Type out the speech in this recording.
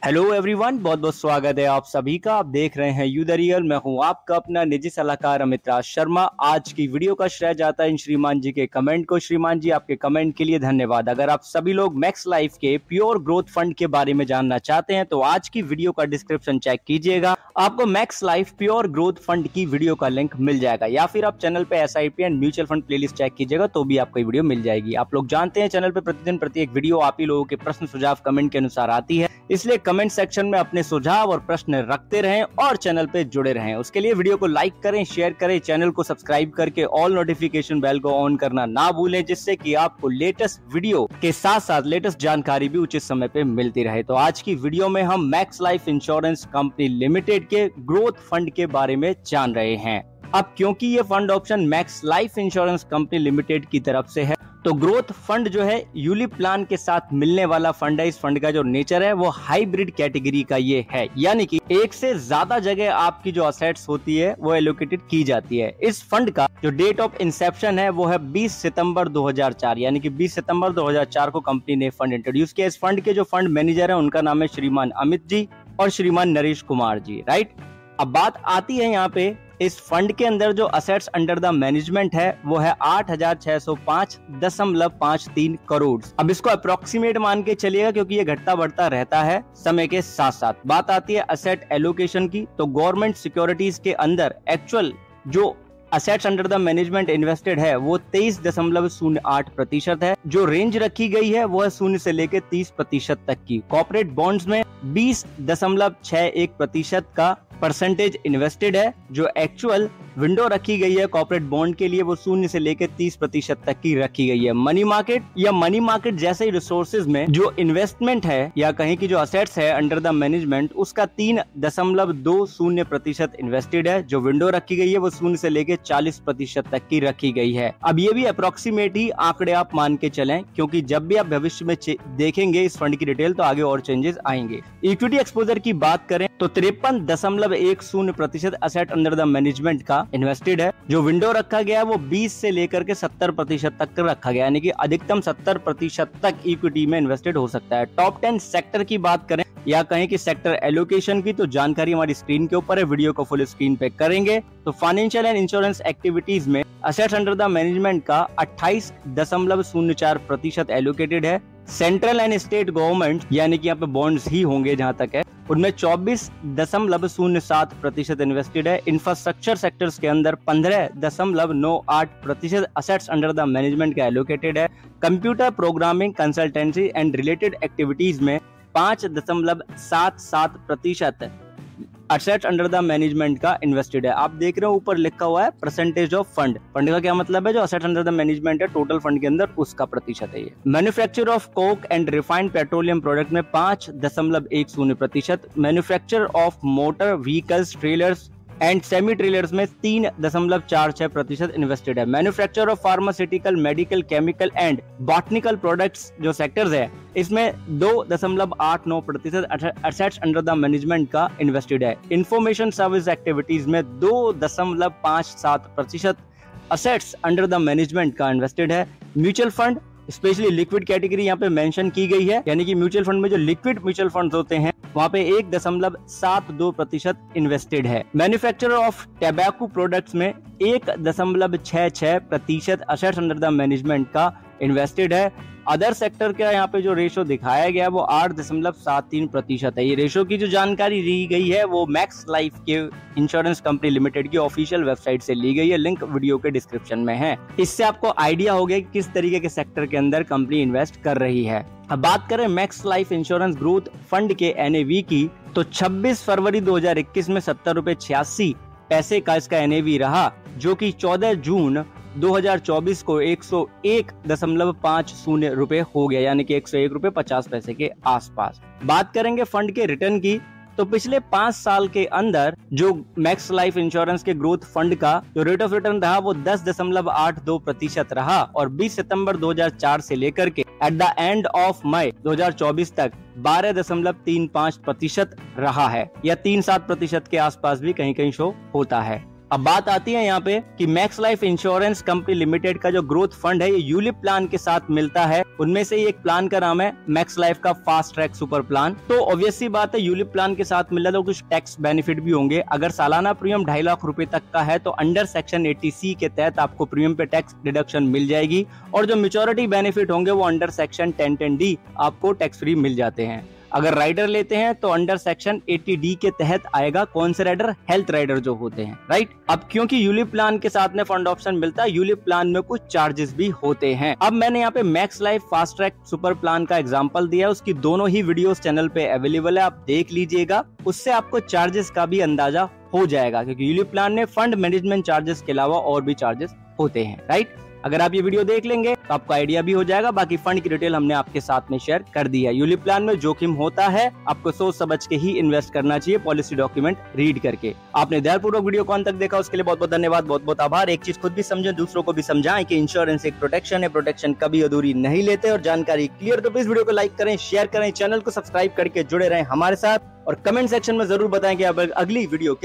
Hello everyone, बहुत बहुत स्वागत है आप सभी का। आप देख रहे हैं यू द रियल। मैं हूं आपका अपना निजी सलाहकार अमित राज शर्मा। आज की वीडियो का श्रेय जाता है इन श्रीमान जी के कमेंट को। श्रीमान जी, आपके कमेंट के लिए धन्यवाद। अगर आप सभी लोग मैक्स लाइफ के प्योर ग्रोथ फंड के बारे में जानना चाहते हैं तो आज की वीडियो का डिस्क्रिप्शन चेक कीजिएगा, आपको Max Life pure growth fund की वीडियो का लिंक मिल जाएगा। या फिर आप चैनल पे SIP and mutual fund playlist check कीजिएगा तो भी आपको वीडियो मिल जाएगी। आप लोग जानते हैं चैनल पे प्रतिदिन प्रत्येक वीडियो आप ही लोगों के प्रश्न सुझाव कमेंट के अनुसार आती है, इसलिए कमेंट सेक्शन में अपने सुझाव और प्रश्न रखते रहें और चैनल पे जुड़े रहें। उसके लिए वीडियो को लाइक करें, शेयर करें, चैनल को सब्सक्राइब करके ऑल नोटिफिकेशन बेल को ऑन करना ना भूलें, जिससे कि आपको लेटेस्ट वीडियो के साथ साथ लेटेस्ट जानकारी भी उचित समय पे मिलती रहे। तो आज की वीडियो में हम max life insurance company limited के ग्रोथ फंड के बारे में जान रहे हैं। अब क्योंकि ये fund option max life insurance company limited की तरफ से है, तो ग्रोथ फंड जो है यूलिप प्लान के साथ मिलने वाला फंड है। इस फंड का जो नेचर है वो हाइब्रिड कैटेगरी का ये है, यानी कि एक से ज्यादा जगह आपकी जो असेट्स होती है वो एलोकेटेड की जाती है। इस फंड का जो डेट ऑफ इंसेप्शन है वो है 20 सितंबर 2004, यानी कि 20 सितंबर 2004 को कंपनी ने फंड इंट्रोड्यूस किया। इस फंड के जो फंड मैनेजर है उनका नाम है श्रीमान अमित जी और श्रीमान नरेश कुमार जी, राइट। अब बात आती है यहाँ पे इस फंड के अंदर जो असेट्स अंडर द मैनेजमेंट है वो है 8,605.53 करोड़। अब इसको अप्रोक्सीमेट मान के चलिएगा क्योंकि ये घटता बढ़ता रहता है समय के साथ साथ। बात आती है असेट एलोकेशन की, तो गवर्नमेंट सिक्योरिटीज के अंदर एक्चुअल जो assets under the management invested है वो 23.08% है। जो रेंज रखी गई है वो है 0 से लेकर 30% तक की। कॉर्पोरेट बॉन्ड्स में 20.61% का परसेंटेज इन्वेस्टेड है। जो एक्चुअल विंडो रखी गई है कॉर्पोरेट बॉन्ड के लिए वो 0 से लेकर 30% तक की रखी गई है। मनी मार्केट या मनी मार्केट जैसे ही रिसोर्सेज में जो इन्वेस्टमेंट है या कहीं की जो असेट्स है अंडर द मैनेजमेंट उसका 3.20% इन्वेस्टेड है। जो विंडो रखी गई है वो 0 से लेकर 40% तक की रखी गई है। अब ये भी अप्रोक्सीमेट ही आंकड़े आप मान के चलें, क्योंकि जब भी आप भविष्य में देखेंगे इस फंड की डिटेल तो आगे और चेंजेस आएंगे। इक्विटी एक्सपोजर की बात करें तो 53.10% असेट अंडर द मैनेजमेंट का इन्वेस्टेड है। जो विंडो रखा गया है वो 20 से लेकर के 70% तक रखा गया, यानी कि अधिकतम 70% तक इक्विटी में इन्वेस्टेड हो सकता है। टॉप 10 सेक्टर की बात करें या कहें कि सेक्टर एलोकेशन की, तो जानकारी हमारी स्क्रीन के ऊपर है, वीडियो को फुल स्क्रीन पे करेंगे। तो फाइनेंशियल एंड इंश्योरेंस एक्टिविटीज में असेट्स अंडर द मैनेजमेंट का 28.04% एलोकेटेड है। सेंट्रल एंड स्टेट गवर्नमेंट यानी कि यहाँ पे बॉन्ड्स ही होंगे जहां तक है, उनमें 24.07% इन्वेस्टेड है। इंफ्रास्ट्रक्चर सेक्टर्स के अंदर 15.98% असेट्स अंडर द मैनेजमेंट का एलोकेटेड है। Computer programming, consultancy and related activities में 5.77% असेट्स अंडर द मैनेजमेंट का इन्वेस्टेड है। आप देख रहे हो ऊपर लिखा हुआ है परसेंटेज ऑफ फंड। फंड का क्या मतलब है? जो असेट्स अंडर द मैनेजमेंट है टोटल फंड के अंदर उसका प्रतिशत है ये। Manufacture of Coke and refined petroleum product में 5.10%। Manufacture of motor vehicles, trailers and semi trailers में 3.46% इन्वेस्टेड है। Manufacture of pharmaceutical, medical, chemical and botanical products जो सेक्टर्स है इसमें 2.89% असेट्स अंडर द मैनेजमेंट का इन्वेस्टेड है। इंफॉर्मेशन सर्विस एक्टिविटीज में 2.57% assets under the management का इन्वेस्टेड है। Mutual fund specially liquid category यहाँ पे मेंशन की गई है, यानी कि म्यूचुअल फंड में जो लिक्विड म्यूचुअल फंड होते हैं वहाँ पे 1.72% इन्वेस्टेड है। मैन्युफैक्चरर ऑफ टैबाकू प्रोडक्ट्स में 1.66% असेट्स अंडर द मैनेजमेंट का इन्वेस्टेड है। अदर सेक्टर का यहाँ पे जो रेशो दिखाया गया है वो 8.73% है। ये रेशो की जो जानकारी दी गई है वो मैक्स लाइफ के इंश्योरेंस कंपनी लिमिटेड की ऑफिशियल वेबसाइट से ली गई है, लिंक वीडियो के डिस्क्रिप्शन में है। इससे आपको आइडिया हो गया कि किस तरीके के सेक्टर के अंदर कंपनी इन्वेस्ट कर रही है। अब बात करें max life insurance growth fund के NAV की, तो 26 फरवरी 2021 में 70.86 रुपए का इसका NAV रहा, जो कि 14 जून 2024 को 101.50 रुपए हो गया, यानी कि 101 रुपए 50 पैसे के आसपास। बात करेंगे फंड के रिटर्न की, तो पिछले 5 साल के अंदर जो मैक्स लाइफ इंश्योरेंस के ग्रोथ फंड का जो रेट ऑफ रिटर्न रहा वो 10.82% रहा, और 20 सितंबर 2004 से लेकर के at the end of May 2024 तक 12.35% रहा है, या 3-7% के आसपास भी कहीं कहीं शो होता है। अब बात आती है यहाँ पे कि max life insurance company limited का जो ग्रोथ फंड है ये यूलिप प्लान के साथ मिलता है। उनमें से एक प्लान का नाम है मैक्स लाइफ का फास्ट ट्रैक सुपर प्लान। तो ऑब्वियस सी बात है यूलिप प्लान के साथ मिल रहा है तो कुछ टैक्स बेनिफिट भी होंगे। अगर सालाना प्रीमियम 2.5 लाख रुपए तक का है तो अंडर सेक्शन 80C के तहत आपको प्रीमियम पे टैक्स डिडक्शन मिल जाएगी और जो मैच्योरिटी बेनिफिट होंगे वो अंडर सेक्शन 1010D आपको टैक्स फ्री मिल जाते हैं। अगर राइडर लेते हैं तो अंडर सेक्शन 80D के तहत आएगा। कौन से राइडर? हेल्थ राइडर जो होते हैं, राइट। अब क्योंकि यूलिप प्लान के साथ में फंड ऑप्शन मिलता है, यूलिप प्लान में कुछ चार्जेस भी होते हैं। अब मैंने यहाँ पे max life fast track super plan का एग्जांपल दिया है, उसकी दोनों ही वीडियोस चैनल पे अवेलेबल है, आप देख लीजिएगा। उससे आपको चार्जेस का भी अंदाजा हो जाएगा क्योंकि यूलिप प्लान में फंड मैनेजमेंट चार्जेस के अलावा और भी चार्जेस होते हैं, राइट। अगर आप ये वीडियो देख लेंगे तो आपको आइडिया भी हो जाएगा। बाकी फंड की डिटेल हमने आपके साथ में शेयर कर दी है। यूलिप प्लान में जोखिम होता है, आपको सोच समझ के ही इन्वेस्ट करना चाहिए, पॉलिसी डॉक्यूमेंट रीड करके। आपने ध्यानपूर्वक वीडियो को अंत तक देखा, उसके लिए बहुत बहुत धन्यवाद, बहुत बहुत आभार। एक चीज खुद भी समझें, दूसरों को भी समझाएं कि इंश्योरेंस एक प्रोटेक्शन है, प्रोटेक्शन कभी अधूरी नहीं लेते। और जानकारी क्लियर तो प्लीज वीडियो को लाइक करें, शेयर करें, चैनल को सब्सक्राइब करके जुड़े रहें हमारे साथ और कमेंट सेक्शन में जरूर बताएं कि आप अगली वीडियो किस